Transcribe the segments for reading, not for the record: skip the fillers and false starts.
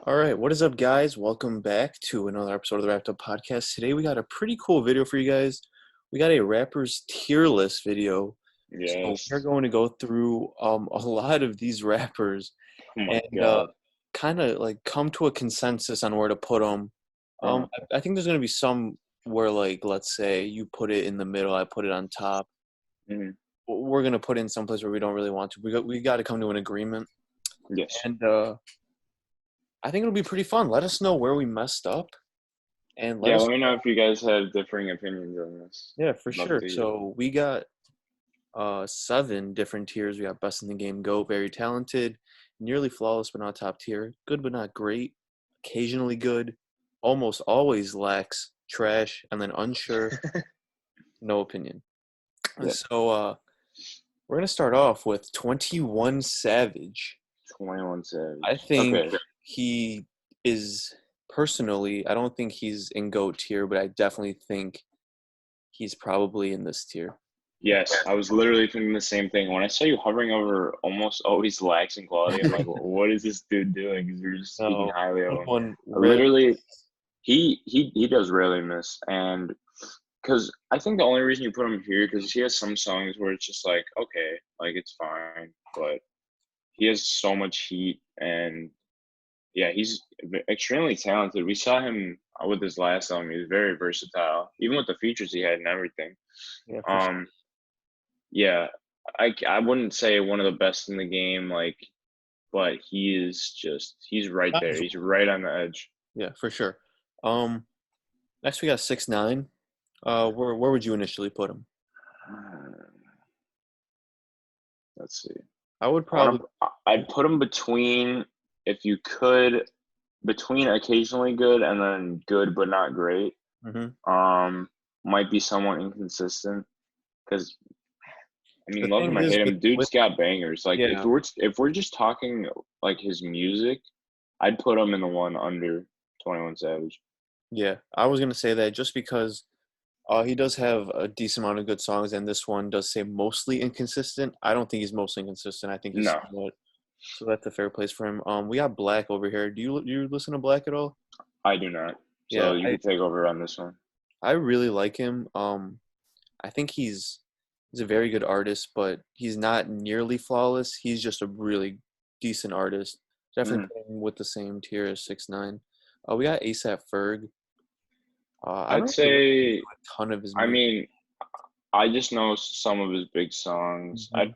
All right, what is up, guys? Welcome back to another episode of the Wrapped Up Podcast. Today we got a pretty cool video for you guys. We got a rappers tier list video. So we're Yes. going to go through a lot of these rappers Oh my and God. kind of like come to a consensus on where to put them. Uh, I think there's going to be some where, like, let's say you put it in the middle, I put it on top. mhm. We're going to put it in some place where we don't really want to. We got to come to an agreement. Yes. And I think it'll be pretty fun. Let us know where we messed up and let Yeah, us. let me know if you guys have differing opinions on this. Yeah, for Love sure. to hear. So we got seven different tiers. We got best in the game, go, very talented, nearly flawless but not top tier, good but not great, occasionally good, almost always lacks, trash, and then unsure, no opinion. Yeah. So we're gonna start off with 21 Savage. 21 I Savage. think Okay. he is personally. I don't think he's in GOAT tier, but I definitely think he's probably in this tier. Yes, I was literally thinking the same thing. When I saw you hovering over almost always lacks in quality, I'm like, what is this dude doing? Because you're just speaking No, highly of this him. one rarely. Literally, he does rarely miss, and because I think the only reason you put him here because he has some songs where it's just like, okay, like it's fine, but he has so much heat, and yeah, he's extremely talented. We saw him with his last album. He was very versatile, even with the features he had and everything. Yeah, for sure. Um, yeah, I wouldn't say one of the best in the game, like, but he's right Not there. as He's well. right on the edge. Yeah, for sure. Um, Next we got 6ix9ine. Where would you initially put him? Let's see. I would I want probably. to. I'd put him between, if you could, between occasionally good and then good but not great. Hmm. Um, might be somewhat inconsistent because I The mean, love thing him or is hate him, with dude's got bangers. Like yeah, if we're just talking like his music, I'd put him in the one under 21 Savage. yeah. I was gonna say that just because he does have a decent amount of good songs, and this one does say mostly inconsistent. I don't think he's mostly inconsistent. I think he's No, somewhat. So that's a fair place for him. We got Black over here. Do you listen to Black at all? I do not. Yeah, So you I could take over on this one. I really like him. I think he's a very good artist, but he's not nearly flawless. He's just a really decent artist. Definitely Mhm. putting him with the same tier as 6ix9ine. We got ASAP Ferg. I I'd don't really listen to say, a ton of his I music. mean, I just know some of his big songs. Mhm.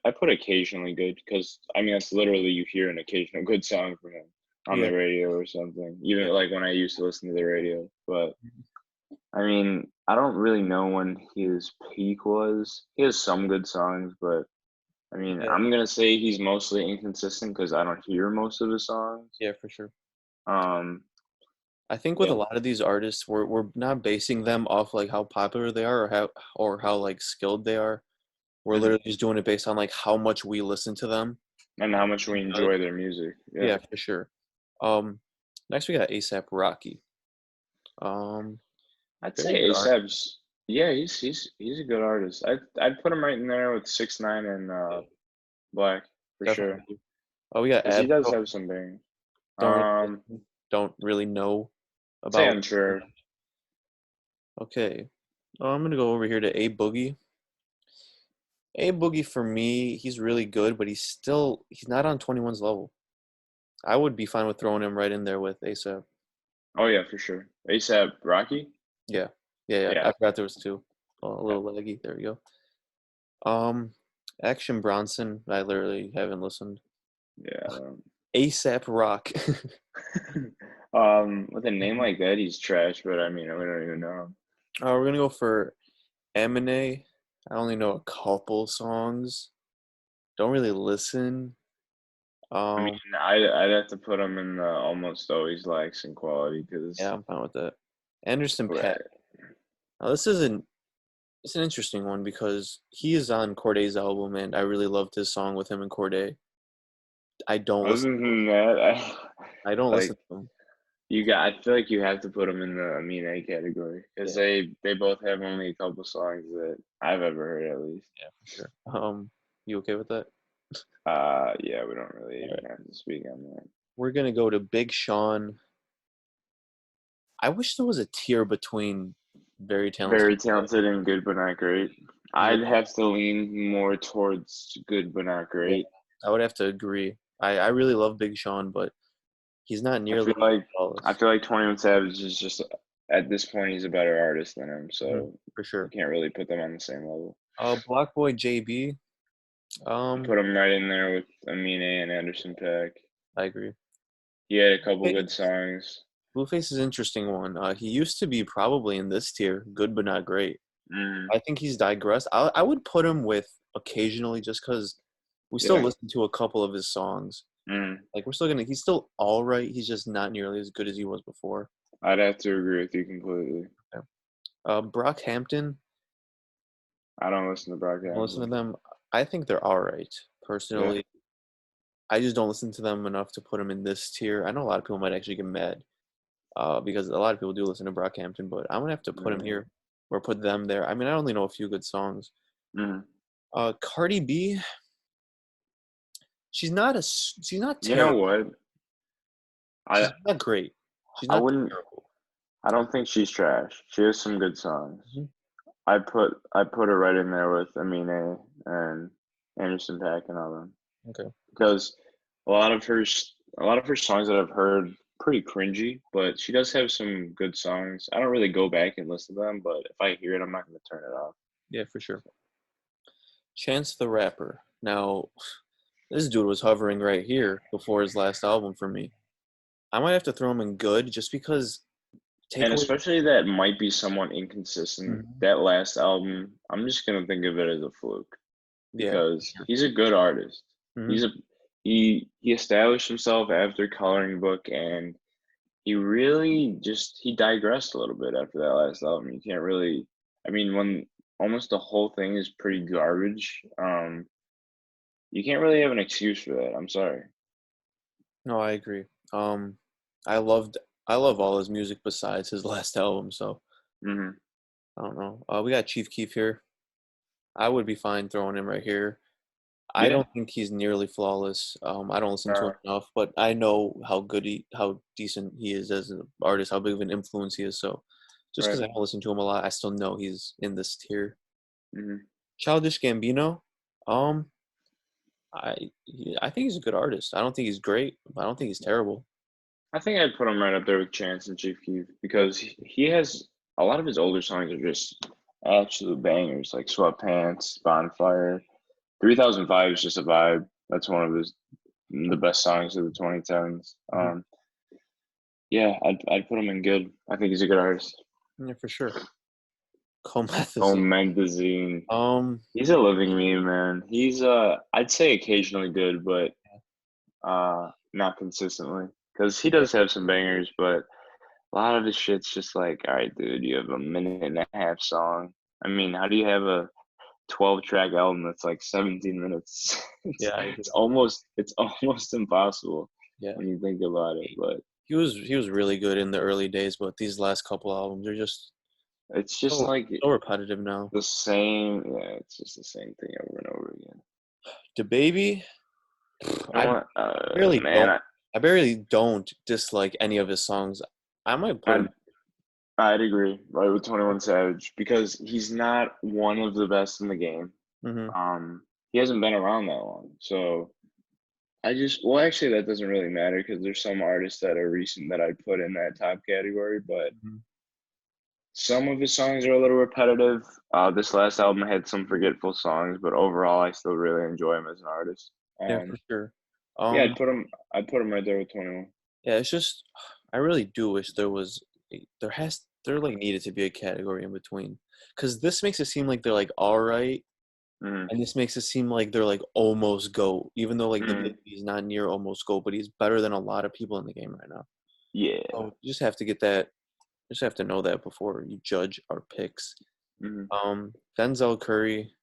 I put occasionally good because I mean that's literally you hear an occasional good song from him on Yeah, the radio or something. yeah. Even like when I used to listen to the radio. But I mean, I don't really know when his peak was. He has some good songs, but I mean, Yeah, I'm gonna say he's mostly inconsistent because I don't hear most of his songs. yeah, for sure. Um, I think with a yeah, lot of these artists, we're not basing them off like how popular they are or how like skilled they are. We're mhm. literally just doing it based on like how much we listen to them. And how much we Good. enjoy their music. Yeah, Yeah, for sure. Um, Next we got ASAP Rocky. Um, I'd Very say good art. ASAP's. Yeah, he's a good artist. I'd put him right in there with 6ix9ine and Yeah, Black for sure definitely. Oh, we got because he does Abso. have some bangers. Don't really Um, listen, don't really know say about. unsure. Okay. I'm gonna go over here to A Boogie. A Boogie for me, he's really good, but he's not on 21's level. I would be fine with throwing him right in there with ASAP. Oh yeah, for sure. ASAP Rocky. Yeah. Yeah, yeah. Yeah, I forgot there was two. Oh, a little laggy. There we go. Um, Action Bronson. I literally haven't listened. yeah. ASAP Rock. With a name like that, he's trash. But I mean, we don't even know. We're gonna go for Eminem. I only know a couple songs. Don't really listen. I mean, Um, I'd have to put him in the almost always lacks in quality yeah, because, I'm fine with that. Anderson but Paak. Now this isn't. It's an interesting one because he is on Corday's album, and I really loved his song with him and Corday. I don't other listen. than that, I don't like listen to him. you got. I feel like you have to put them in the Amin A category because Yeah, they both have only a couple songs that I've ever heard at least. yeah, for sure. You okay with that? Yeah, we don't really All even right. have to speak on that. We're gonna go to Big Sean. I wish there was a tier between very talented. Very talented and good, but not great. Yeah, I'd have to lean more towards good, but not yeah, great. I would have to agree. I really love Big Sean, but he's not I feel nearly like I flawless. feel like 21 Savage is just at this point he's a better artist than him, Mhm, so for you sure. can't really put them on the same level. Block Boy JB. Put him right in there with Amine and Anderson .Paak. I agree. He had a couple good Blueface songs. Blueface is an interesting one. He used to be probably in this tier, good but not great. Mm, I think he's digressed. I would put him with occasionally just because we still yeah. listen to a couple of his songs. Mm, Like he's still all right. He's just not nearly as good as he was before. I'd have to agree with you completely. Yeah. Brockhampton, I don't listen to don't listen to Brockhampton. them. I think they're all right. Yeah. Personally, I just don't listen to them enough to put them in this tier. I know a lot of people might actually get mad because a lot of people do listen to Brockhampton, but I'm gonna have to put him Yeah. here or put them there. I mean, I only know a few good songs. Mm. Cardi B, she's not You know terrible. what? She's I not great. She's I not wouldn't. terrible. I don't think she's trash. She has some good songs. Mhm. I put her right in there with Amine and Anderson .Paak and all them Okay. because a lot of her songs that I've heard pretty cringy, but she does have some good songs. I don't really go back and listen to them, but if I hear it, I'm not gonna turn it off. Yeah, for sure. Chance the Rapper. Now, this dude was hovering right here before his last album for me. I might have to throw him in good just because take And away. especially that might be somewhat inconsistent. Mhm. That last album, I'm just gonna think of it as a fluke Yeah, for because sure. he's a good artist. Hmm. He's a he established himself after Coloring Book, and he really just he digressed a little bit after that last album. You can't really, I mean, when almost the whole thing is pretty garbage, you can't really have an excuse for that. I'm sorry. No, I agree. Um, I loved I love all his music besides his last album, so Hmm. I don't know. We got Chief Keef here. I would be fine throwing him right here. I Yeah. don't think he's nearly flawless. I don't listen to him Uh, enough, but I know how decent he is as an artist, how big of an influence he is. So, just because right. I don't listen to him a lot, I still know he's in this tier. Hmm. Childish Gambino, um, I think he's a good artist. I don't think he's great, but I don't think he's terrible. I think I'd put him right up there with Chance and Chief Keef because he has a lot of his older songs are just absolute bangers, like Sweatpants, Bonfire. 3005 is just a vibe. That's one of the best songs of the 2010s. Mhm. Yeah, I'd put him in good. I think he's a good artist. Yeah, for sure. Oh, Comethazine. Mendazine. Um, He's a living meme, man. He's I'd say occasionally good, but not consistently. Because he yeah, does have some bangers, but a lot of his shit's just like, all right, dude, you have a minute and a half song. I mean, how do you have a 12-track album that's like 17 minutes? yeah, it's I agree. it's almost impossible Yeah, when you think about it. But he was really good in the early days, but these last couple albums are just it's just so like so repetitive now. the same. Yeah, it's just the same thing over and over again. The baby, You know I what, barely man? don't. I barely don't dislike any of his songs. I might put him. I'd I'd agree right with 21 Savage because he's not one of the best in the game. Hmm. He hasn't been around that long, so well, actually, that doesn't really matter because there's some artists that are recent that I'd put in that top category, but Hmm. some of his songs are a little repetitive. This last album had some forgetful songs, but overall, I still really enjoy him as an artist. Yeah, for sure. Yeah, Um, I'd put him right there with 21. yeah, it's just I really do wish there like needed to be a category in between because this makes it seem like they're like all right, Mm-hmm. and this makes it seem like they're like almost GOAT, even though like the Mm-hmm. baby is not near almost GOAT, but he's better than a lot of people in the game right now. Yeah. So you just have to get that. You just have to know that before you judge our picks. Mm-hmm. Denzel Curry,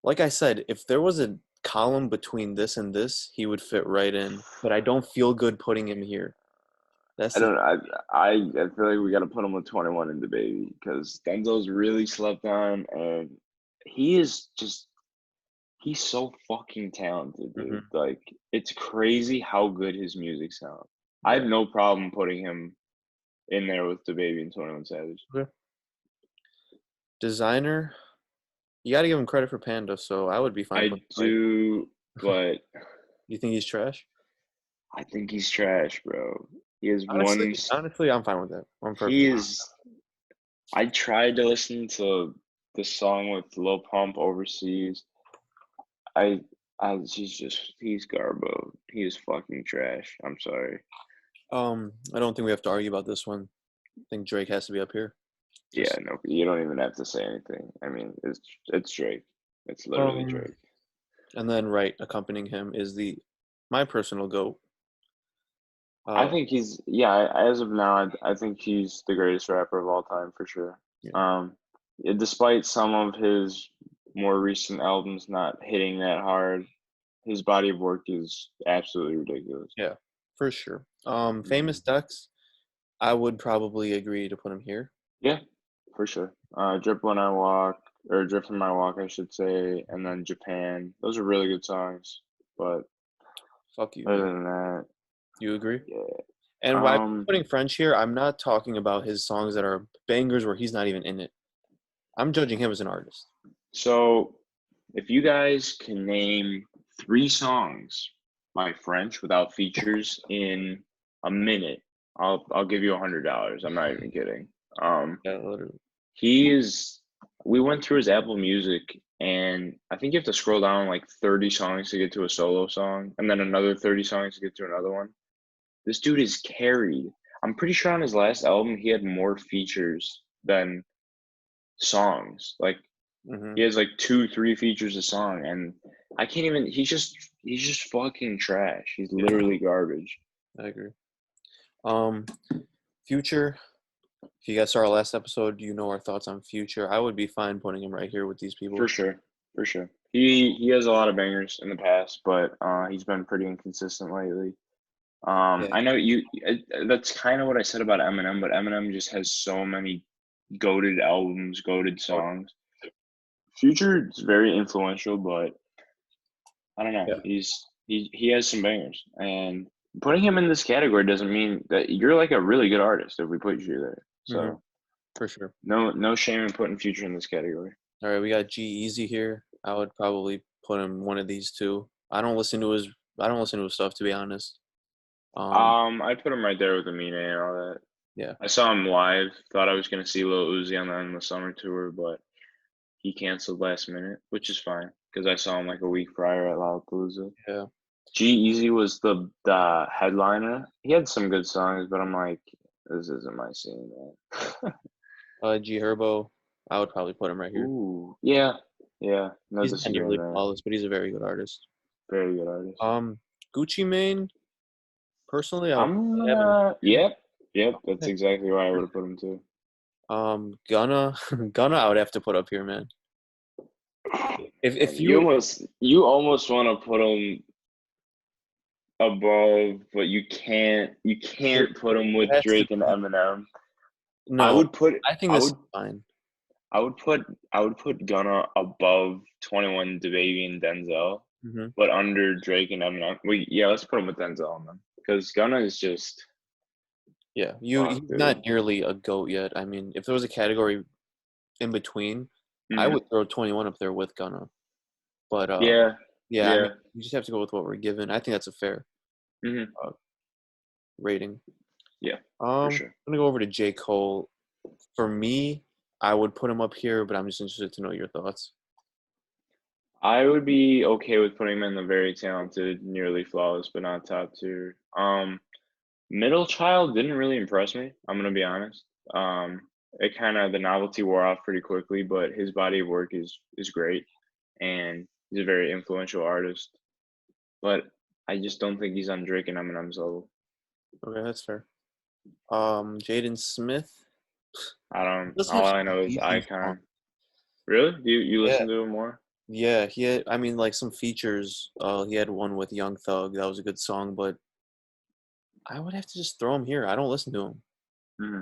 like I said, if there was a column between this and this, he would fit right in. But I don't feel good putting him here. That's I the don't. I feel like we got to put him with 21 in the baby because Denzel's really slept on, and he is just he's so fucking talented, dude. Hmm. Like, it's crazy how good his music sounds. I have Yeah. no problem putting him in there with DaBaby and 21 Savage. Okay. Designer, you got to give him credit for Panda, so I would be fine I putting him right do, here. but You think he's trash? I think he's trash, bro. He has Honestly, one. honestly, I'm fine with that. I'm He perfectly. is. I tried to listen to the song with Lil Pump overseas. I, he's garbo. He is fucking trash. I'm sorry. I don't think we have to argue about this one. I think Drake has to be up here. Yeah, Just no, you don't even have to say anything. I mean, it's Drake. It's literally um, Drake. and then right accompanying him is the my personal goat. I Uh, think he's yeah. As of now, I think he's the greatest rapper of all time for sure. yeah, Um, despite some of his more recent albums not hitting that hard, his body of work is absolutely ridiculous. yeah, for sure. Hmm. Famous Dex, I would probably agree to put him here. Yeah, for sure. Drip When I Walk, or Drip From My Walk, I should say, and then Japan. Those are really good songs. But Fuck you, other dude. than that, You agree? yeah. And why I'm Um, putting French here? I'm not talking about his songs that are bangers where he's not even in it. I'm judging him as an artist. so if you guys can name three songs by French without features in a minute, I'll give you $100. I'm not even kidding. Um, Yeah, literally. he is. We went through his Apple Music, and I think you have to scroll down like 30 songs to get to a solo song, and then another 30 songs to get to another one. This dude is carried. I'm pretty sure on his last album he had more features than songs. Like Hmm. he has like two, three features a song, and I can't even. He's just fucking trash. He's Yeah, literally garbage. I agree. Um, Future. If you guys saw our last episode, you know our thoughts on Future. I would be fine putting him right here with these For people. sure, for sure. He has a lot of bangers in the past, but he's been pretty inconsistent lately. Yeah. I know that's kind of what I said about Eminem, but Eminem just has so many goated albums, goated Oh, songs. Future is very influential, but I don't know. yeah. He has some bangers, and putting him in this category doesn't mean that you're like a really good artist if we put you there. Hmm. So For sure. no shame in putting Future in this category. All right, we got G Easy here. I would probably put him one of these two. I don't listen to his stuff to be honest. Um, I put him right there with Amine and all that. yeah. I saw him live. Thought I was gonna see Lil Uzi on the end of the summer tour, but he canceled last minute, which is fine because I saw him like a week prior at Lollapalooza. Yeah. G Easy was the headliner. He had some good songs, but I'm like, this isn't my scene, man. G Herbo, I would probably put him right here. Ooh, yeah, yeah, no He's not nearly disagreement there. flawless, but he's a very good artist. Very good artist. Um, Gucci Mane, personally, I would I'm have him here. yep, that's Okay. exactly why I would have put him too. Gunna, Gunna, I would have to put up here, man. If And you you almost want to put him above, but you can't put him it with has to Drake and be Eminem. I no. would put I think I this would is fine. I would put I would put Gunna above 21 DaBaby and Denzel, Hmm. but under Drake and Eminem. Yeah, let's put him with Denzel then, because Gunna is just Yeah, he's fuck, not dude. nearly a goat yet. I mean, if there was a category in between, I Hmm. would throw 21 up there with Gunna. But Yeah, yeah, I mean, yeah. you just have to go with what we're given. I think that's a fair Hmm. uh, rating. Yeah, for I'm sure. gonna go over to J. Cole. For me, I would put him up here, but I'm just interested to know your thoughts. I would be okay with putting him in the very talented, nearly flawless, but not top tier. Middle Child didn't really impress me. I'm gonna be honest. It kind of the novelty wore off pretty quickly, but his body of work is great, and he's a very influential artist. But I just don't think he's on Drake and Eminem's level. Okay, that's fair. Jaden Smith. I He don't. doesn't have All I some know is decent songs. Icon. Really? You Yeah, listen to him more? yeah. He had, I mean, like some features. He had one with Young Thug. That was a good song, but I would have to just throw him here. I don't listen to him. Hmm.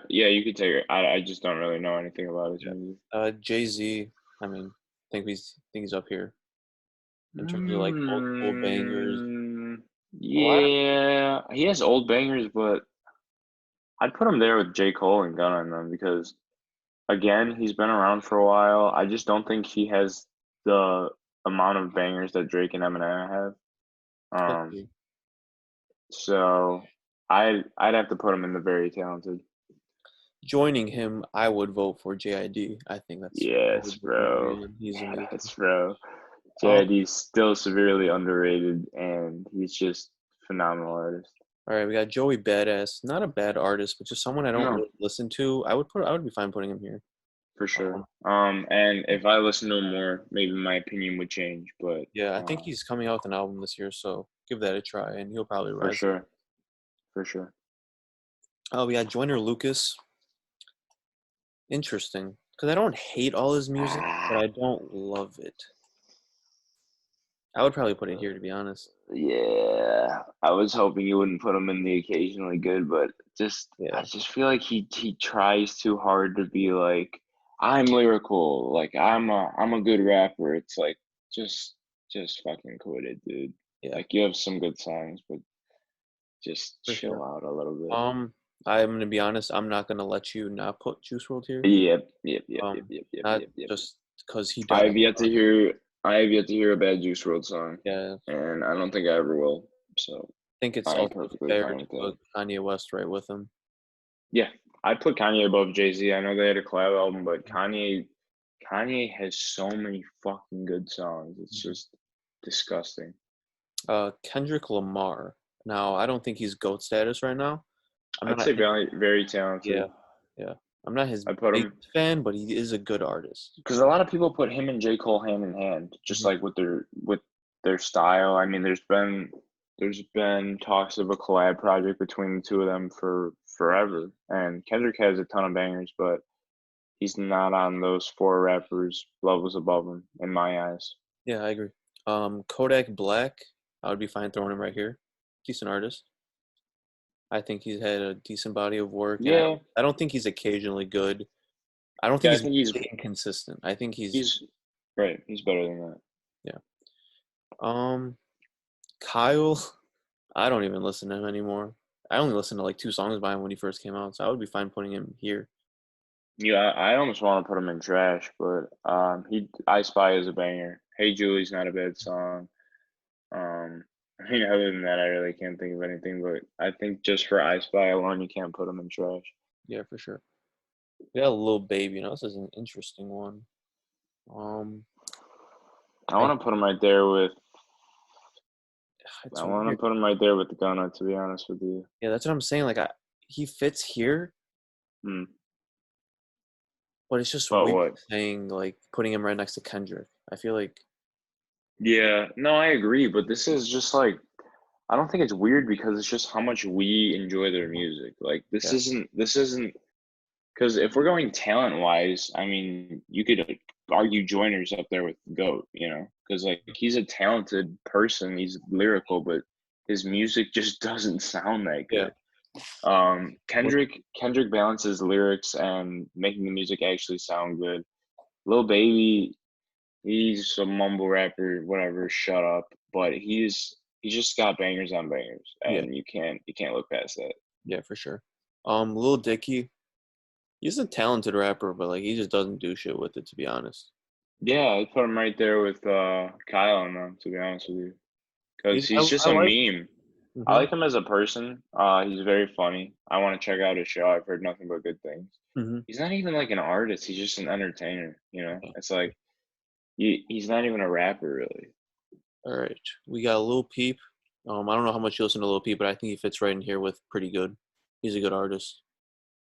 Yeah, you could take it. I just don't really know anything about his Yeah. music. Jay Z. I mean, think he's up here. in terms of like old bangers. Mm, A lot of yeah, he has old bangers, but I'd put him there with J. Cole and Gunna and them because again, he's been around for a while. I just don't think he has the amount of bangers that Drake and Eminem have. Um, okay. so I'd have to put him in the very talented. Joining him, I would vote for JID. I think that's Yes, really good, bro. man. He's amazing. Yes, bro. Um, JID's still severely underrated, and he's just phenomenal artist. all right, we got Joey Badass. Not a bad artist, but just someone I don't No, really listen to. I would be fine putting him here. for sure. Um, And if I listen to him more, maybe my opinion would change. But yeah, I think he's coming out with an album this year, so give that a try, and he'll probably for rise. sure, for sure. Oh, we got Joyner Lucas. Interesting, because I don't hate all his music, but I don't love it. I would probably put it here, to be honest. Yeah, I was hoping you wouldn't put him in the occasionally good, but I Yeah, just feel like he tries too hard to be like I'm lyrical, like I'm a good rapper. It's like just just fucking quit it, dude. yeah, Like you have some good songs, but just for chill sure. out a little bit. I'm gonna be honest. I'm not gonna let you not put Juice World here. Yep, yep, yep, yep, Um, yep, yep, not yep, yep. just because he I does. have yet to hear I have yet to hear a bad Juice WRLD song, Yeah, I and I don't think I ever will. So think it's I'm also perfectly fair fine to with that. put Kanye West right with him. Yeah, I'd put Kanye above Jay-Z. I know they had a collab album, but Kanye has so many fucking good songs. It's Mhm. just disgusting. Kendrick Lamar. Now, I don't think he's GOAT status right now. I'm I'd not. say very talented. Yeah, yeah. I'm not his I put him biggest fan, but he is a good artist. because a lot of people put him and J. Cole hand in hand, just Mhm. like with their style. I mean, there's been talks of a collab project between the two of them for forever, and Kendrick has a ton of bangers, but he's not on those four rappers levels above him in my eyes. Yeah, I agree. Kodak Black. I would be fine throwing him right here. Decent artist. I think he's had a decent body of work, and Yeah, I don't think he's occasionally good. I don't think yeah, I he's think he's really inconsistent. I think he's he's right. He's better than that. yeah. Um, Kyle. I don't even listen to him anymore. I only listened to like two songs by him when he first came out, so I would be fine putting him here. Yeah, I almost want to put him in trash, but I Spy is a banger. Hey Julie's not a bad song. Um, I mean, other than that, I really can't think of anything. But I think just for I Spy alone, you can't put him in trash. Yeah, for sure. We got a little baby. This is an interesting one. Um, I I want to put him right there with. it's I want to weird. put him right there with the Gunna. To be honest with you. Yeah, that's what I'm saying. He fits here, Hmm. but it's just But weird what? saying like putting him right next to Kendrick. I feel like Yeah, no, I agree. But this is just like I don't think it's weird because it's just how much we enjoy their music. Like yeah, this isn't because if we're going talent wise, I mean, you could argue Joyner's up there with Goat, because like he's a talented person, he's lyrical, but his music just doesn't sound that yeah. good. What? Kendrick balances lyrics and making the music actually sound good. Lil Baby, he's a mumble rapper, whatever, shut up. But he's just got bangers on bangers, Yeah, and you can't look past that. yeah, for sure. Lil Dicky. He's a talented rapper, but like he just doesn't do shit with it, to be honest. Yeah, I'd put him right there with Kyle and them, to be honest with you, because he's just I a like. meme. I Hmm. like him as a person. He's very funny. I want to check out his show. I've heard nothing but good things. Hmm. He's not even like an artist. He's just an entertainer. Yeah. It's like he's not even a rapper really. All right, we got Lil Peep. I don't know how much you listen to Lil Peep, but I think he fits right in here with pretty good. He's a good artist.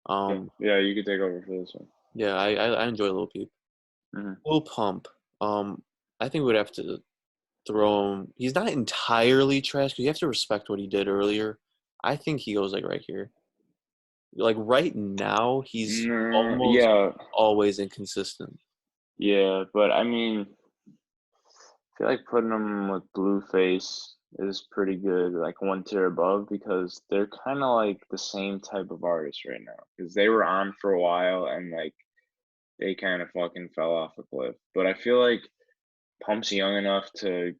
Yeah, Um, yeah. You could take over for this one. yeah, I enjoy Lil Peep. Hmm. Lil Pump. Um, I think we'd have to throw him. He's not entirely trash because you have to respect what he did earlier. I think he goes like right here. Like right now, he's No, almost yeah, always inconsistent. yeah. But I mean, I feel like putting him with Blueface is pretty good, like one tier above, because they're kind of like the same type of artist right now. Because they were on for a while and like they kind of fucking fell off a cliff. But I feel like Pump's young enough to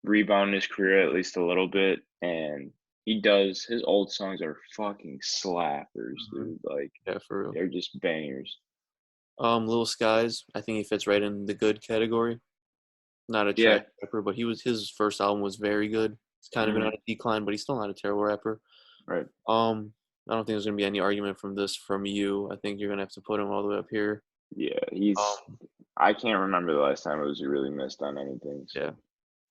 rebound his career at least a little bit, and he does. His old songs are fucking slappers, Mhm. dude. Like Yeah, for real. they're just bangers. Little Skies, I think he fits right in the good category. Not a trash Yeah. rapper, but his first album was very good. He's kind of been on Hmm. a decline, but he's still not a terrible rapper. Right. I don't think there's gonna be any argument from you. I think you're gonna have to put him all the way up here. Yeah. He's. Um, I can't remember the last time it was he really missed on anything. yeah, So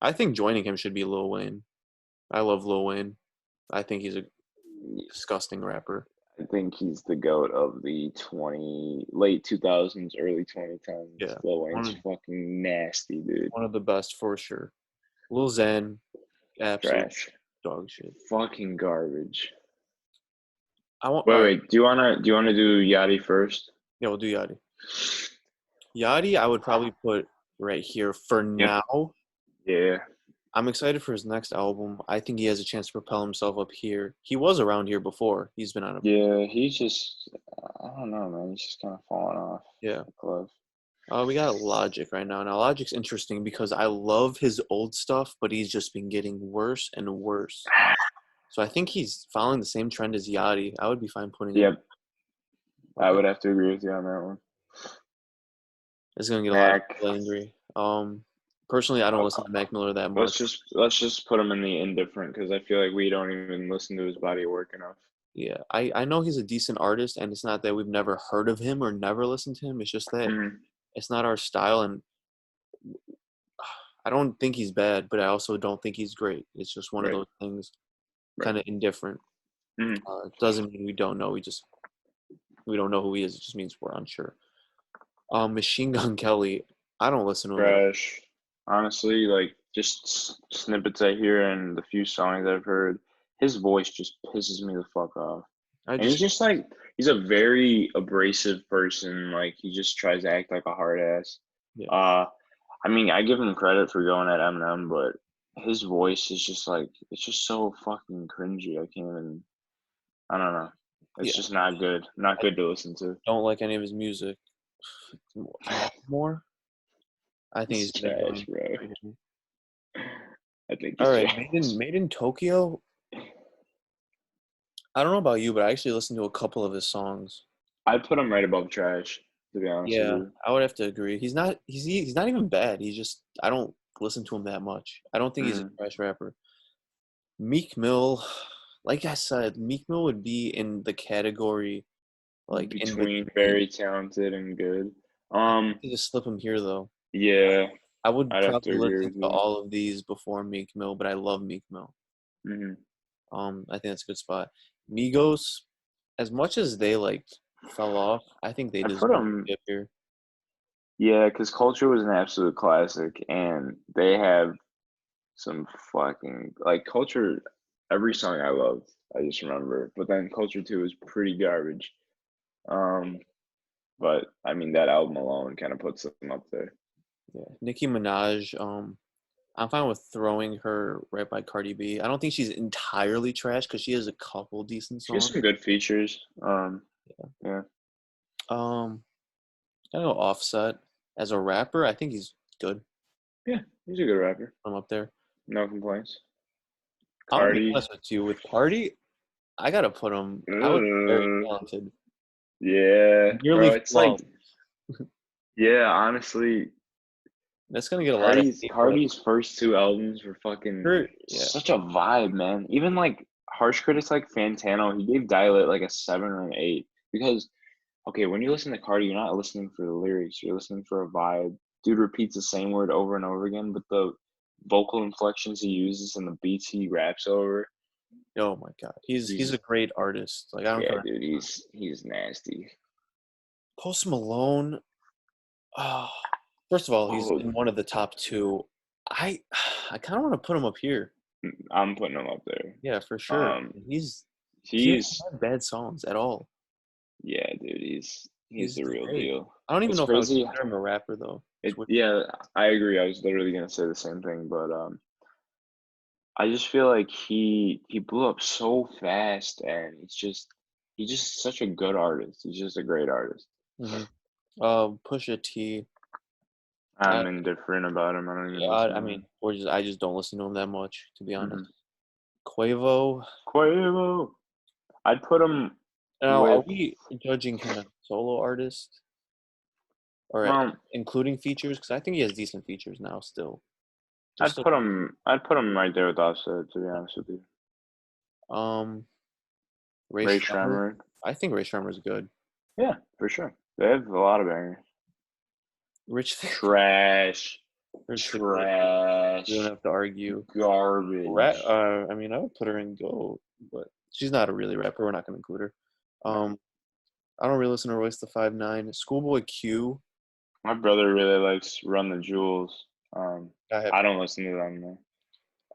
I think joining him should be Lil Wayne. I love Lil Wayne. I think he's a disgusting rapper. I think he's the goat of the late 2000s, early 2010s. Yeah, Lil one Wayne's of fucking nasty, dude. one of the best for sure. Lil Xan, absolute Trash. dog shit. Fucking garbage. I want Wait, all right. wait. Do you wanna do Yachty first? Yeah, we'll do Yachty. Yachty, I would probably put right here for Yep. now. Yeah. I'm excited for his next album. I think he has a chance to propel himself up here. He was around here before. He's been on a Yeah, he's just I don't know, man. He's just kind of falling off yeah. the cliff. We got Logic right now. Now Logic's interesting because I love his old stuff, but he's just been getting worse and worse. So I think he's following the same trend as Yachty. I would be fine putting him. Yep, I would have to agree with you on that one. It's gonna get a lot of Mac. people angry. Personally, I don't listen to Mac Miller that much. Let's just put him in the indifferent because I feel like we don't even listen to his body of work enough. Yeah, I know he's a decent artist, and it's not that we've never heard of him or never listened to him. It's just that Hmm. it's not our style, and I don't think he's bad, but I also don't think he's great. It's just one of Right, those things, right. kind of indifferent. Hmm. Doesn't mean we don't know. We don't know who he is. It just means we're unsure. Machine Gun Kelly, I don't listen to him at all. Trash. Honestly, like just snippets I hear and the few songs I've heard, his voice just pisses me the fuck off. I And he's just just like he's a very abrasive person. Like he just tries to act like a hard ass. yeah Uh, I mean, I give him credit for going at Eminem, but his voice is just like it's just so fucking cringy. I can't even. I don't know. It's yeah. just not good. Not I good to listen to. don't like any of his music. More, I think He's he's gonna trash, join. bro. I think All he's right, trash. Made in Tokyo. I don't know about you, but I actually listened to a couple of his songs. I'd put him right above trash, to be honest with Yeah, you. I would have to agree. He's not even bad. He's just I don't listen to him that much. I don't think he's a Mm. trash rapper. Meek Mill, like I said, Meek Mill would be in the category like in Between between. very talented and good. I have to just slip him here though. Yeah, I would I'd have to probably agree listen with to you. all of these before Meek Mill, but I love Meek Mill. Hmm. I think that's a good spot. Migos, as much as they like fell off, I think they I put deserve to him, be up here. yeah, because Culture was an absolute classic, and they have some fucking like Culture. Every song I loved, I just remember. But then Culture 2 is pretty garbage. Um, but I mean that album alone kind of puts them up there. Yeah, Nicki Minaj. I'm fine with throwing her right by Cardi B. I don't think she's entirely trash because she has a couple decent She has songs. some good features. Yeah, Um, I know Offset as a rapper. I think he's good. yeah, he's a good rapper. I'm up there. No complaints. I'm gonna be Cardi. honest with you. With Cardi, I gotta put him. I would very Uh, talented. yeah, bro. Nearly It's like, flawless. yeah, honestly, That's gonna get a lot of Cardi's hate, but Cardi's first two albums were fucking yeah, such a vibe, man. Even like harsh critics like Fantano, he gave Dial-It like a 7 or an 8 because okay, when you listen to Cardi, you're not listening for the lyrics, you're listening for a vibe. Dude repeats the same word over and over again, but the vocal inflections he uses and the beats he raps over, oh my god, he's a he's great artist. Like I don't yeah, care. dude, he's nasty. Post Malone. Oh, first of all, he's Oh, in one of the top two. I I kind of want to put him up here. I'm putting him up there. Yeah, for sure. Um, He doesn't he's have bad songs at all. yeah, dude, he's the He's real great. deal. I don't even It's know if I would crazy. consider him a rapper though. It's weird. Yeah, I agree. I was literally gonna say the same thing, but I just feel like he blew up so fast, and he's just such a good artist. He's just a great artist. Pusha T. I, I'm indifferent about him. I don't even yeah, listen I to mean, him. I just don't listen to him that much, to be Hmm. honest. Quavo. Quavo. I'd put him Now, are with. we judging him as a solo artist or Well, including features? Because I think he has decent features now still. There's I'd still put him. I'd put him right there with Offset. To be honest with you, um Ray Ray Shremmer. Shremmer. I think Ray Shremmer's good. Yeah, for sure. They have a lot of bangers. Rich Trash. Rich Theory, we don't Trash. have to argue. Garbage. I mean, I would put her in GOAT, but she's not a really rapper. We're not gonna include her. No. I don't really listen to Royce the 5'9". Schoolboy Q. My brother really likes Run the Jewels. I have I don't listen to them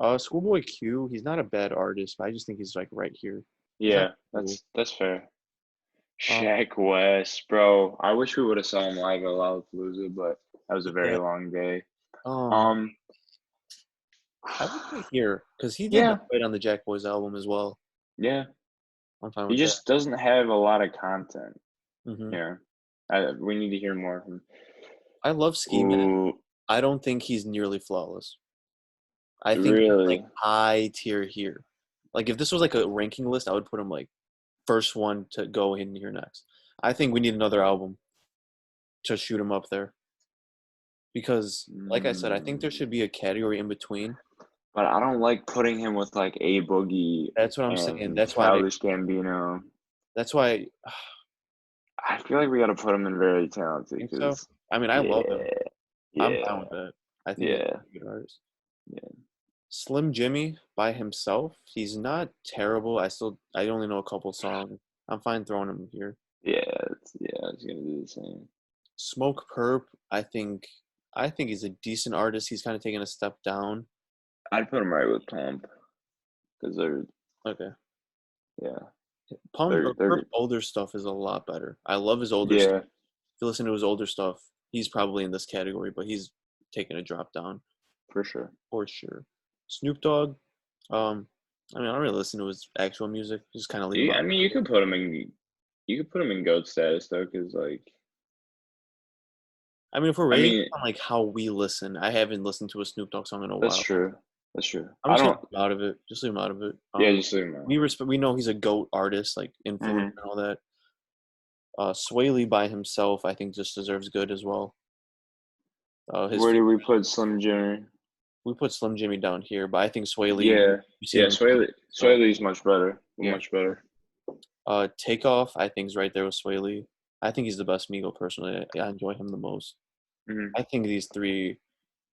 though. Schoolboy Q. He's not a bad artist, but I just think he's like right here. He's not Yeah, cool. that's fair. Uh, Shaq West, bro. I wish we would have saw him live at Lollapalooza, but that was a very yeah. long day. Um, Um, I would say here because he did yeah, great on the Jack Boys album as well. yeah. I'm fine He with that. just doesn't have a lot of content. Hmm. Yeah, we need to hear more from. I love Ski Man. Ooh, I don't think he's nearly flawless. I think he's like really? high tier here. Like if this was like a ranking list, I would put him like first one to go in here next. I think we need another album to shoot him up there because, like I said, I think there Mm, should be a category in between. but I don't like putting him with like A Boogie That's what I'm saying. and Childish Gambino. That's why I I feel like we got to put him in very talented think so. because, I mean, I love yeah, him. I'm fine yeah, with that. I think he's a yeah, pretty good artist. yeah, Slim Jimmy by himself, he's not terrible. I only know a couple songs. I'm fine throwing him here. yeah. It's gonna do the same. Smoke Perp, I think he's a decent artist. He's kind of taking a step down. I'd put him right with Pump because Okay. yeah, Pump they're Perp's they're older stuff is a lot better. I love his older stuff. yeah, If you listen to his older stuff, he's probably in this category, but he's taking a drop down for sure. for sure. Snoop Dogg, um, I mean, I don't really listen to his actual music. Just kind of leave him I out. mean, you could put him in goat status though, because like I mean, if we're I rating mean on like how we listen, I haven't listened to a Snoop Dogg song in a that's while. true. That's true. I'm I just gonna don't. leave him out of it. Just leave him out of it. Yeah, just leave him out. We know he's a goat artist, like influence Hmm. and all that. Sway Lee by himself, I think, just deserves good as well. His Where do we put Slim Jimmy? we put Slim Jimmy down here, but I think Sway Lee. Yeah, You see yeah. him. Sway Lee's much better. Yeah. Much better. Takeoff, I think, is right there with Sway Lee. I think he's the best Migo personally. I enjoy him the most. Hmm. I think these three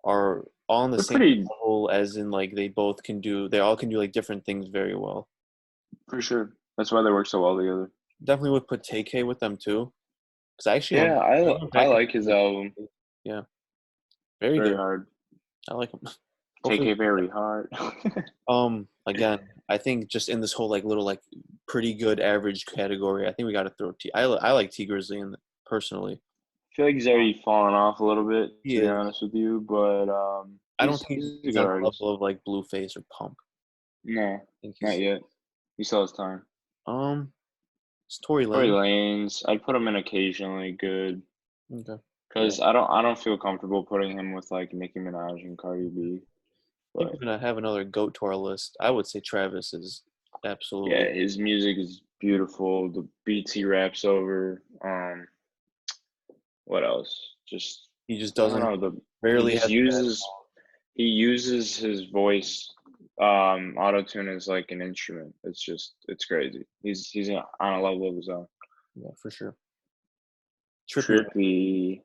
are all on the They're same pretty level, as in like they all can do like different things very well. for sure. That's why they work so well together. Definitely would put TK with them too, because I actually Yeah, I went I back and like his album. yeah, very Very good. hard. I like him. Take Hopefully, it very hard. again, I think just in this whole like little like pretty good average category, I think we got to throw T. I like T Grizzly in personally. I feel like he's already fallen off a little bit, He to be is. honest with you, but I don't think he's a he's good on the artist. level of like Blueface or Pump. No, I think not he's yet. He still has time. um it's Tory Tory Lane. Lanez, I'd put him in occasionally good, Okay. Yeah. because I don't feel comfortable putting him with like Nicki Minaj and Cardi B. I think But we're gonna have another goat to our list. I would say Travis is yeah, absolutely. his music is beautiful. The beats he raps over. What else? Just He just I don't doesn't know. He rarely just has a bad uses song. he uses his voice auto tune as like an instrument. It's crazy. He's on a level of his own. Yeah, for sure. Trippy Red. Trippy.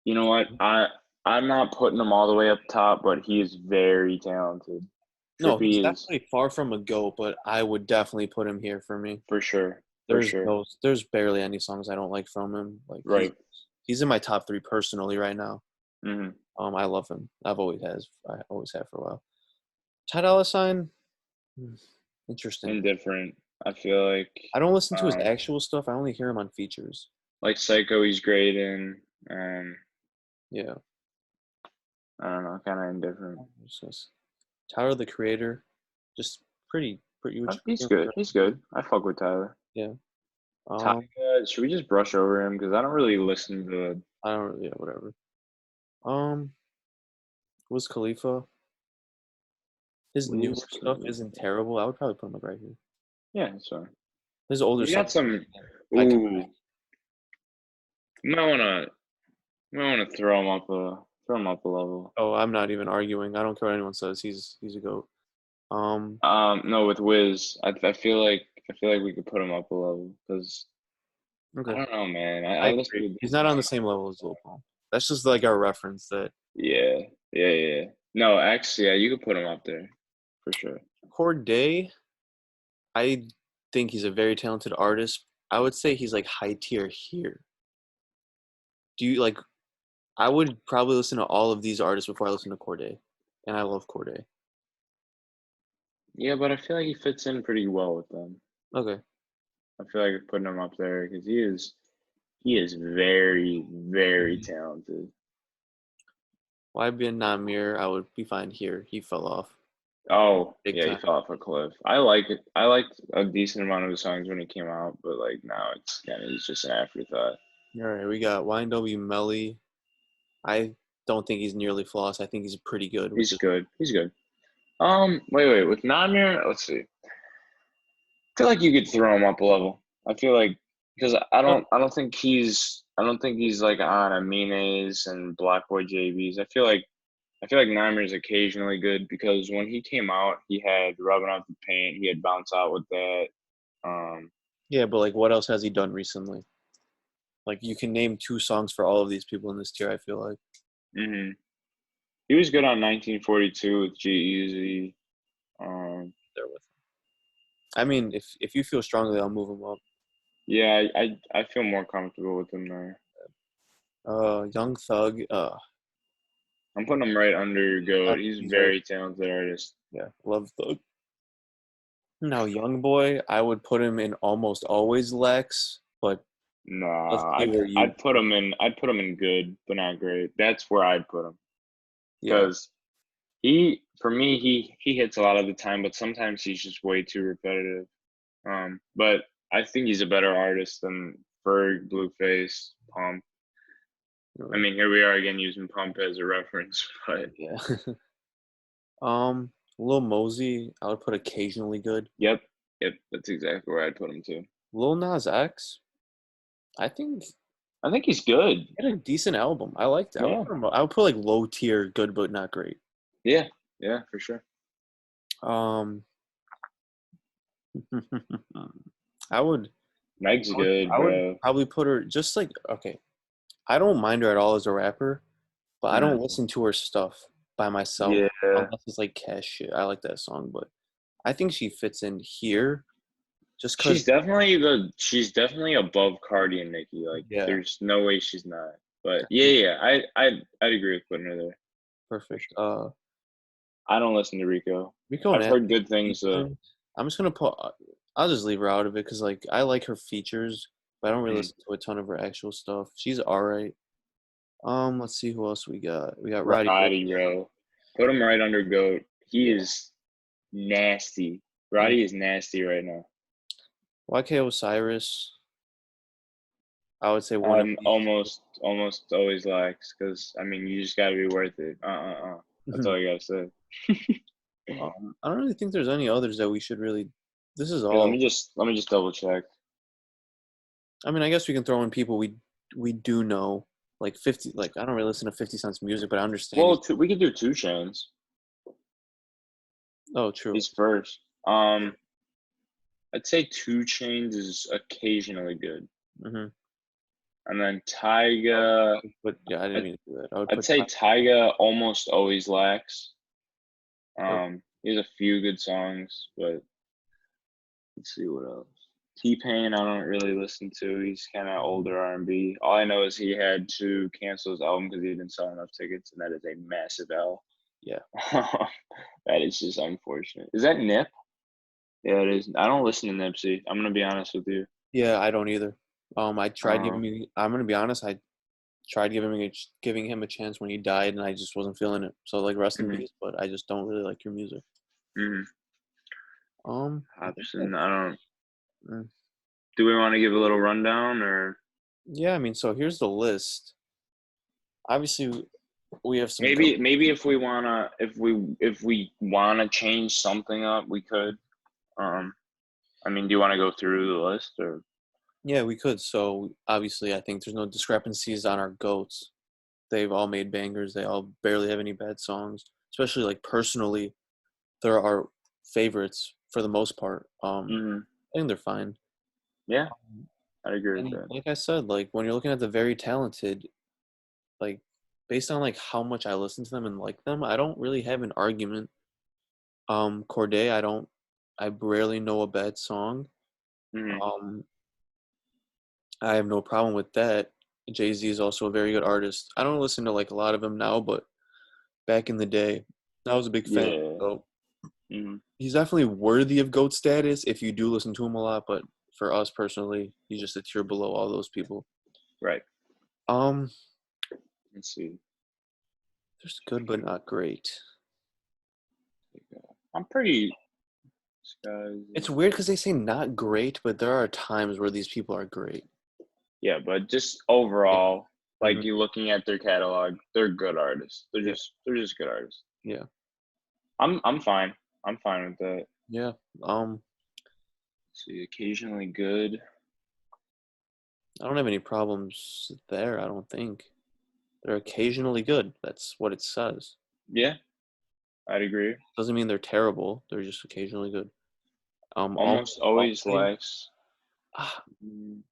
You know what? I'm not putting him all the way up top, but he is very talented. No, he's Trippy is definitely far from a goat, but I would definitely put him here for me. for sure. For sure. There's barely any songs I don't like from him. Like Right. he's in my top three personally right now. Hmm. I love him. I always have for a while. Ty Dolla $ign, hmm, interesting. Indifferent. I feel I don't listen to his um actual stuff. I only hear him on features. like Psycho he's great in. Yeah. I don't know, kind of indifferent. It's just- Tyler the Creator, just pretty. He's good. He's good. I fuck with Tyler. Yeah. Um, Tyga, should we just brush over him? Because I don't really listen to. I don't. Yeah, whatever. Um, Wiz Khalifa. His newer Wiz stuff Khalifa. isn't terrible. I would probably put him like right here. Yeah, so His older he's stuff, got some. I can. Ooh, you might wanna throw him up a level. Oh, I'm not even arguing. I don't care what anyone says. He's a goat. Um, No, with Wiz, I feel like we could put him up a level because I okay, don't know, man. I I listen agree. to He's Wiz a not on lot. the same level as Lil Pump. That's just like our reference. That Yeah, yeah, yeah. No, actually, yeah, you could put him up there for sure. Corday, I think he's a very talented artist. I would say he's like high tier here. Do you like? I would probably listen to all of these artists before I listen to Corday, and I love Corday. Yeah, but I feel like he fits in pretty well with them. Okay, I feel like putting him up there because he is very, very talented. YBN Namir, I would be fine here. He fell off Oh, big yeah, he time. fell off a cliff. I like it. I liked a decent amount of the songs when he came out, but like now he's just an afterthought. All right, we got YNW Melly. I don't think he's nearly flawless. I think he's pretty good with He's this. good. He's good. Wait. With Namir, let's see. I feel like you could throw him up a level. I feel like because I don't think he's like on Amines and Black Boy JBs. I feel like Neimer is occasionally good because when he came out, he had rubbing out the paint. He had bounce out with that. Um, Yeah, but like, what else has he done recently? Like, you can name two songs for all of these people in this tier. I feel like hmm He was good on 1942 with G-Eazy. they're with. I mean, if you feel strongly, I'll move him up. Yeah, I feel more comfortable with him there. Young Thug. I'm putting him right under Goat. He's a He's right. very talented artist. Yeah, love Thug. Now, Young Boy, I would put him in almost always Lex, but let's Nah, see I'd where you. I'd put him in. I'd put him in good, but not great. That's where I'd put him Yeah, because for me, he hits a lot of the time, but sometimes he's just way too repetitive. But I think he's a better artist than Ferg, Blueface, Pump. I mean, here we are again using Pump as a reference, but yeah. Lil Mosey, I would put occasionally good. yep, yep, that's exactly where I'd put him too. Lil Nas X, I think I think he's good. he had a decent album. I liked it. Yeah, I would put like low tier, good but not great. yeah, yeah, for sure. Um, I would, Meg's I would, good, I would bro. probably put her just like okay. I don't mind her at all as a rapper, but I Mm, don't listen to her stuff by myself yeah, unless it's like Cash Shit. I like that song, but I think she fits in here just because. she's definitely above Cardi and Nicki. Like, Yeah, there's no way she's not. But yeah, I'd agree with putting her there for perfect. sure. I don't listen to Rico. Rico I've heard Nasty good things though. decent. I'm just gonna put. I'll just leave her out of it because like I like her features, but I don't really Mm. listen to a ton of her actual stuff. She's all right. Let's see who else we got. We got Roddy Ricch. Roddy, bro. Put him right under GOAT. He Yeah. is nasty. Mm. Roddy is nasty right now. YK Osiris. I would say one of these. Almost always likes because I mean you just gotta be worth it. That's all you gotta say. I don't really think there's any others that we should really. This is Here, let all. me just double check. I mean, I guess we can throw in people we do know, like 50. Like I don't really listen to 50 Cent's music, but I understand he's. Well, we could do 2 Chains. Oh, true. He's first. I'd say 2 Chains is occasionally good, hmm and then Tyga. But yeah, I didn't I'd, mean to do that. I would I'd put. say Tyga almost always lacks. Okay. He has a few good songs, but let's see what else. T-Pain, I don't really listen to. He's kind of older R&B. All I know is he had to cancel his album because he didn't sell enough tickets, and that is a massive L. Yeah. That is just unfortunate. Is that Nip? Yeah, it is. I don't listen to Nipsey. I'm gonna be honest with you. Yeah, I don't either. I tried giving Um, me. I'm gonna be honest. I tried giving him a chance when he died, and I just wasn't feeling it. So like, rest in mhm, peace. But I just don't really like your music. mhm. I think Hobson, that's. I don't. mm, Do we want to give a little rundown or? Yeah, I mean, so here's the list. Obviously, We have some Maybe if we wanna change something up, we could. I mean, do you want to go through the list or? Yeah, we could. So obviously, I think there's no discrepancies on our goats. They've all made bangers. They all barely have any bad songs. Especially like personally, they're our favorites for the most part. Hmm. I think they're fine. Yeah, I agree with And that. like I said, like when you're looking at the very talented, like based on like how much I listen to them and like them, I don't really have an argument. Corday, I rarely know a bad song. Hmm. Um, I have no problem with that. Jay-Z is also a very good artist. I don't listen to like a lot of him now, but back in the day, I was a big fan. Yeah. So Hmm. he's definitely worthy of GOAT status if you do listen to him a lot, but for us personally, he's just a tier below all those people. Right. Um, Let's see. just good but not great. I'm pretty. Skies. It's weird because they say not great, but there are times where these people are great. Yeah, but just overall, Hmm. like you looking at their catalog, they're good artists. They're Yeah, just good artists. yeah, I'm fine. I'm fine with that. yeah. Let's see, occasionally good. I don't have any problems there. I don't think they're occasionally good. That's what it says. Yeah, I'd agree. Doesn't mean they're terrible. They're just occasionally good. Almost Almost always always. lacks. Ah, Mm,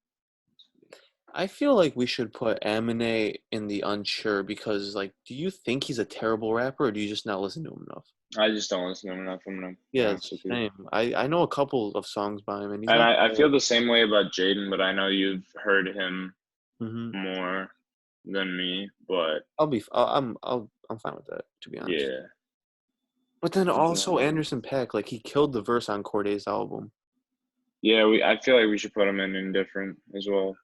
I feel like we should put Aminé in the unsure because, like, do you think he's a terrible rapper or do you just not listen to him enough? I just don't listen to him enough. I'm gonna be Yeah, honest it's with the you. same. I know a couple of songs by him and he's And not I feel terrible. the same way about Jaden, but I know you've heard him Hmm. more than me. But I'm fine with that, to be honest. yeah, But then also um, Anderson .Paak, like he killed the verse on Corday's album. yeah, I feel like we should put him in indifferent as well.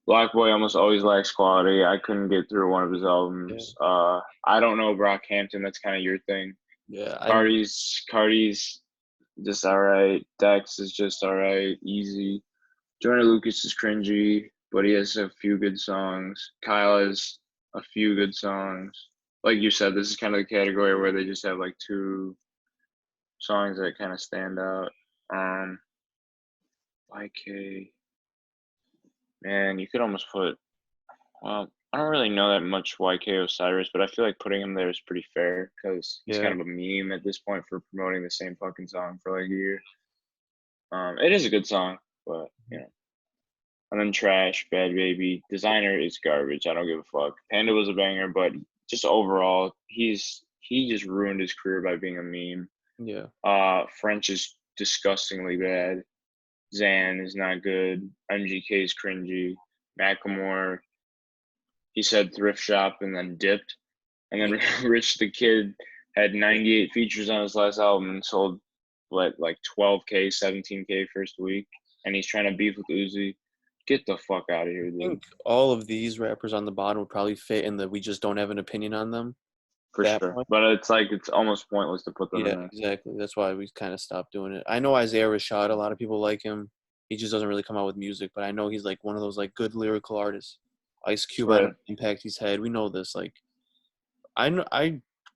Black Boy almost always lacks quality. I couldn't get through one of his Yeah, albums. I don't know Brockhampton. That's kind of your thing. yeah. Cardi's just all right. Dex is just all right. Easy. Joyner Lucas is cringy, but he has a few good songs. Kyle has a few good songs. Like you said, this is kind of the category where they just have like two songs that kind of stand out. Um, YK, man, you could almost put. Well, I don't really know that much YK Osiris, but I feel like putting him there is pretty fair because he's Yeah. kind of a meme at this point for promoting the same fucking song for like a year. It is a good song, but you know. And then Trash, Bad Baby, Designer is garbage. I don't give a fuck. Panda was a banger, but just overall, he just ruined his career by being a meme. Yeah. French is disgustingly bad. Zan is not good. MGK is cringy. Macklemore, he said thrift shop and then dipped. And then Rich the Kid had 98 features on his last album and sold what like 12K, 17K first week. And he's trying to beef with Uzi. Get the fuck out of here, I dude. think all of these rappers on the bottom would probably fit in the we just don't have an opinion on them. For That sure. one. But it's like it's almost pointless to put them in Yeah, there. exactly. That's why we kind of stopped doing it. I know Isaiah Rashad, a lot of people like him. He just doesn't really come out with music, but I know he's like one of those like good lyrical artists. Ice Cube, I don't Right. know the impact he's had. We know this. Like I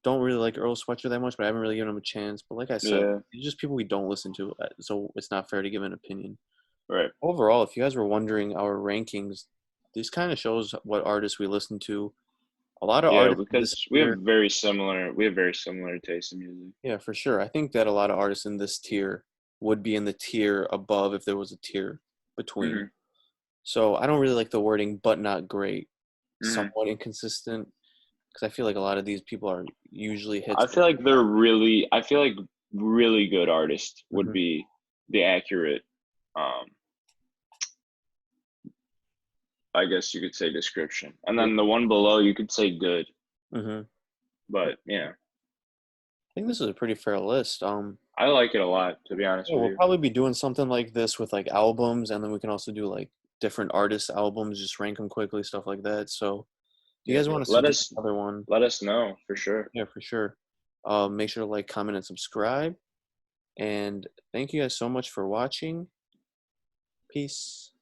don't really like Earl Sweatshirt that much, but I haven't really given him a chance. But like I said, Yeah. it's just people we don't listen to, so it's not fair to give an opinion. Right. Overall, if you guys were wondering our rankings, this kind of shows what artists we listen to. A lot of Yeah, artists in this because tier, we have very similar taste in music. yeah, for sure. I think that a lot of artists in this tier would be in the tier above if there was a tier between. Hmm. So I don't really like the wording, but not great, Hmm. somewhat inconsistent, because I feel like a lot of these people are usually hits. I feel like really good artists would Hmm. be the accurate um I guess you could say description. And Yeah. then the one below you could say good. Hmm. But yeah. I think this is a pretty fair list. I like it a lot, to be honest Yeah, with we'll you. probably be doing something like this with like albums, and then we can also do like different artists' albums, just rank them quickly, stuff like that. So, if you Yeah. guys want us to Let do us another one, let us know for sure. yeah, for sure. Make sure to like, comment, and subscribe. And thank you guys so much for watching. Peace.